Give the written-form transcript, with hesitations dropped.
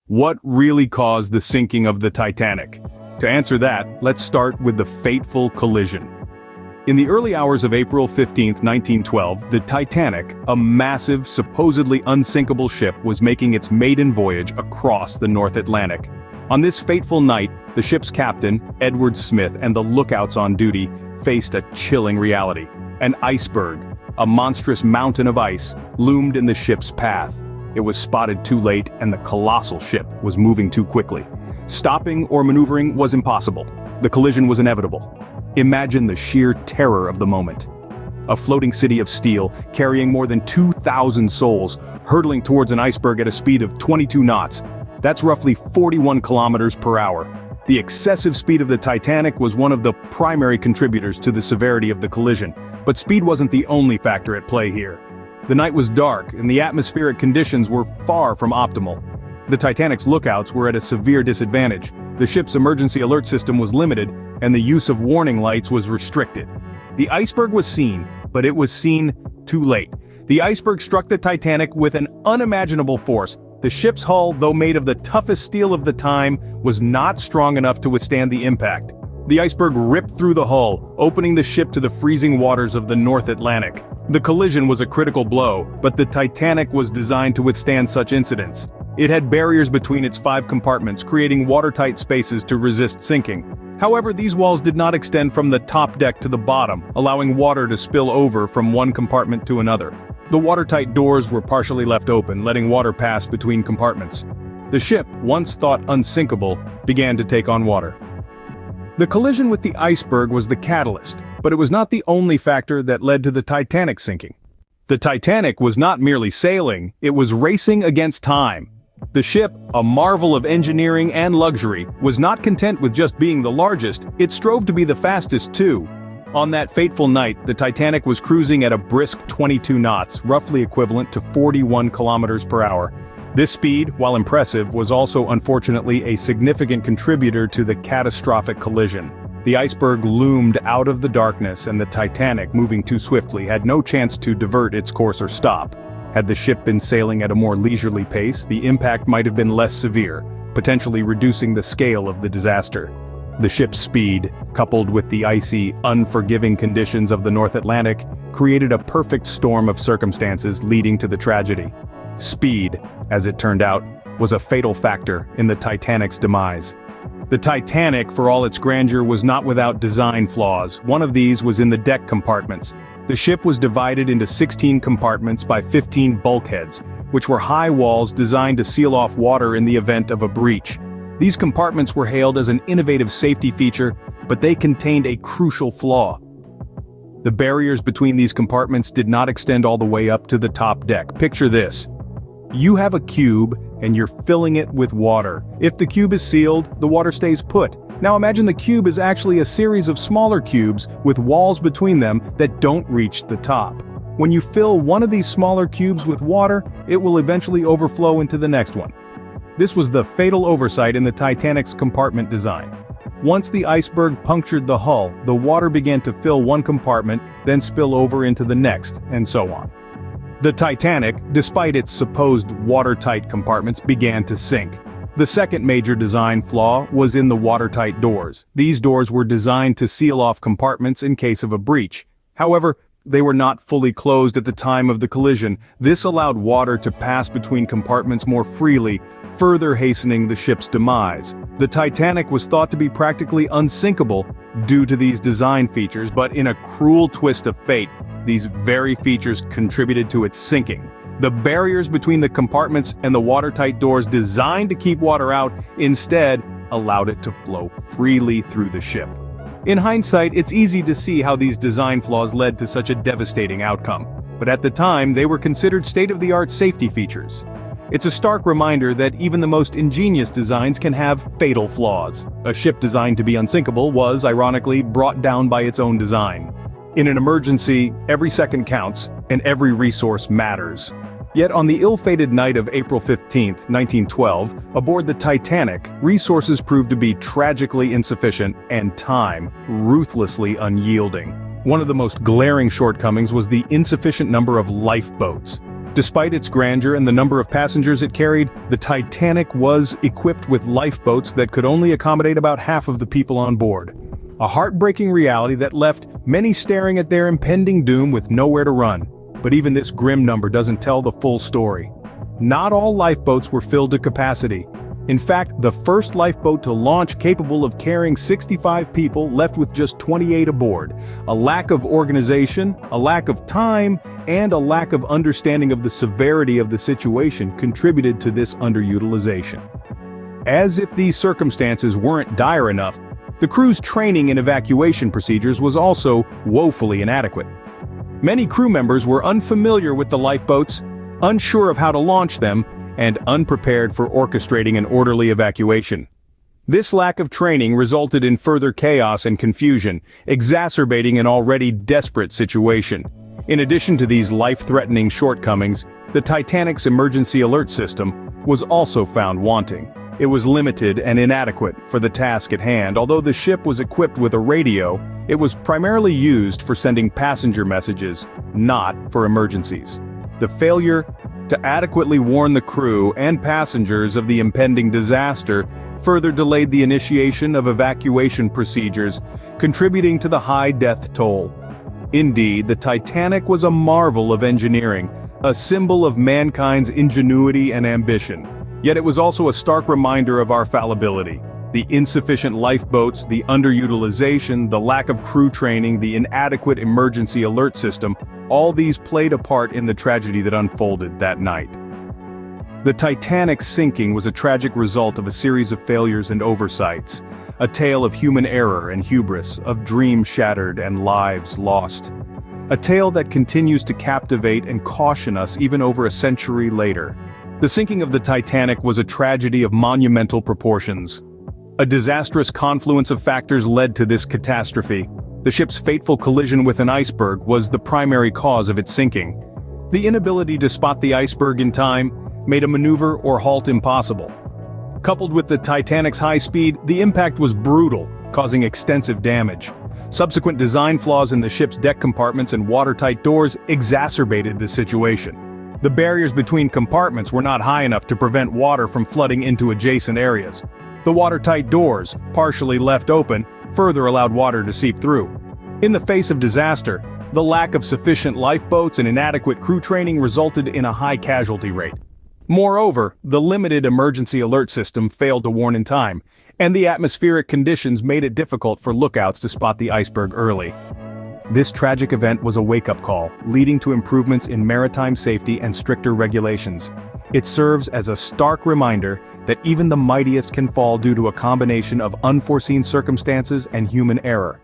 What really caused the sinking of the Titanic? To answer that, let's start with the fateful collision. In the early hours of April 15, 1912, the Titanic, a massive, supposedly unsinkable ship, was making its maiden voyage across the North Atlantic. On this fateful night, the ship's captain, Edward Smith, and the lookouts on duty faced a chilling reality. An iceberg, a monstrous mountain of ice, loomed in the ship's path. It was spotted too late, and the colossal ship was moving too quickly. Stopping or maneuvering was impossible. The collision was inevitable. Imagine the sheer terror of the moment. A floating city of steel, carrying more than 2,000 souls, hurtling towards an iceberg at a speed of 22 knots. That's roughly 41 kilometers per hour. The excessive speed of the Titanic was one of the primary contributors to the severity of the collision. But speed wasn't the only factor at play here. The night was dark, and the atmospheric conditions were far from optimal. The Titanic's lookouts were at a severe disadvantage. The ship's emergency alert system was limited, and the use of warning lights was restricted. The iceberg was seen, but it was seen too late. The iceberg struck the Titanic with an unimaginable force. The ship's hull, though made of the toughest steel of the time, was not strong enough to withstand the impact. The iceberg ripped through the hull, opening the ship to the freezing waters of the North Atlantic. The collision was a critical blow, but the Titanic was designed to withstand such incidents. It had barriers between its 5 compartments, creating watertight spaces to resist sinking. However, these walls did not extend from the top deck to the bottom, allowing water to spill over from one compartment to another. The watertight doors were partially left open, letting water pass between compartments. The ship, once thought unsinkable, began to take on water. The collision with the iceberg was the catalyst, but it was not the only factor that led to the Titanic sinking. The Titanic was not merely sailing, it was racing against time. The ship, a marvel of engineering and luxury, was not content with just being the largest, it strove to be the fastest too. On that fateful night, the Titanic was cruising at a brisk 22 knots, roughly equivalent to 41 kilometers per hour. This speed, while impressive, was also unfortunately a significant contributor to the catastrophic collision. The iceberg loomed out of the darkness, and the Titanic, moving too swiftly, had no chance to divert its course or stop. Had the ship been sailing at a more leisurely pace, the impact might have been less severe, potentially reducing the scale of the disaster. The ship's speed, coupled with the icy, unforgiving conditions of the North Atlantic, created a perfect storm of circumstances leading to the tragedy. Speed, as it turned out, was a fatal factor in the Titanic's demise. The Titanic, for all its grandeur, was not without design flaws. One of these was in the deck compartments. The ship was divided into 16 compartments by 15 bulkheads, which were high walls designed to seal off water in the event of a breach. These compartments were hailed as an innovative safety feature, but they contained a crucial flaw. The barriers between these compartments did not extend all the way up to the top deck. Picture this. You have a cube, and you're filling it with water. If the cube is sealed, the water stays put. Now imagine the cube is actually a series of smaller cubes with walls between them that don't reach the top. When you fill one of these smaller cubes with water, it will eventually overflow into the next one. This was the fatal oversight in the Titanic's compartment design. Once the iceberg punctured the hull, the water began to fill one compartment, then spill over into the next, and so on. The Titanic, despite its supposed watertight compartments, began to sink. The second major design flaw was in the watertight doors. These doors were designed to seal off compartments in case of a breach. However, they were not fully closed at the time of the collision. This allowed water to pass between compartments more freely, further hastening the ship's demise. The Titanic was thought to be practically unsinkable due to these design features, but in a cruel twist of fate, these very features contributed to its sinking. The barriers between the compartments and the watertight doors designed to keep water out instead allowed it to flow freely through the ship. In hindsight, it's easy to see how these design flaws led to such a devastating outcome, but at the time they were considered state-of-the-art safety features. It's a stark reminder that even the most ingenious designs can have fatal flaws. A ship designed to be unsinkable was, ironically, brought down by its own design. In an emergency, every second counts, and every resource matters. Yet on the ill-fated night of April 15, 1912, aboard the Titanic, resources proved to be tragically insufficient and time ruthlessly unyielding. One of the most glaring shortcomings was the insufficient number of lifeboats. Despite its grandeur and the number of passengers it carried, the Titanic was equipped with lifeboats that could only accommodate about half of the people on board. A heartbreaking reality that left many staring at their impending doom with nowhere to run. But even this grim number doesn't tell the full story. Not all lifeboats were filled to capacity. In fact, the first lifeboat to launch capable of carrying 65 people left with just 28 aboard. A lack of organization, a lack of time, and a lack of understanding of the severity of the situation contributed to this underutilization. As if these circumstances weren't dire enough, the crew's training in evacuation procedures was also woefully inadequate. Many crew members were unfamiliar with the lifeboats, unsure of how to launch them, and unprepared for orchestrating an orderly evacuation. This lack of training resulted in further chaos and confusion, exacerbating an already desperate situation. In addition to these life-threatening shortcomings, the Titanic's emergency alert system was also found wanting. It was limited and inadequate for the task at hand. Although the ship was equipped with a radio, it was primarily used for sending passenger messages, not for emergencies. The failure to adequately warn the crew and passengers of the impending disaster further delayed the initiation of evacuation procedures, contributing to the high death toll. Indeed, the Titanic was a marvel of engineering, a symbol of mankind's ingenuity and ambition. Yet it was also a stark reminder of our fallibility. The insufficient lifeboats, the underutilization, the lack of crew training, the inadequate emergency alert system, all these played a part in the tragedy that unfolded that night. The Titanic's sinking was a tragic result of a series of failures and oversights, a tale of human error and hubris, of dreams shattered and lives lost. A tale that continues to captivate and caution us even over a century later. The sinking of the Titanic was a tragedy of monumental proportions. A disastrous confluence of factors led to this catastrophe. The ship's fateful collision with an iceberg was the primary cause of its sinking. The inability to spot the iceberg in time made a maneuver or halt impossible. Coupled with the Titanic's high speed, the impact was brutal, causing extensive damage. Subsequent design flaws in the ship's deck compartments and watertight doors exacerbated the situation. The barriers between compartments were not high enough to prevent water from flooding into adjacent areas. The watertight doors, partially left open, further allowed water to seep through. In the face of disaster, the lack of sufficient lifeboats and inadequate crew training resulted in a high casualty rate. Moreover, the limited emergency alert system failed to warn in time, and the atmospheric conditions made it difficult for lookouts to spot the iceberg early. This tragic event was a wake-up call, leading to improvements in maritime safety and stricter regulations. It serves as a stark reminder that even the mightiest can fall due to a combination of unforeseen circumstances and human error.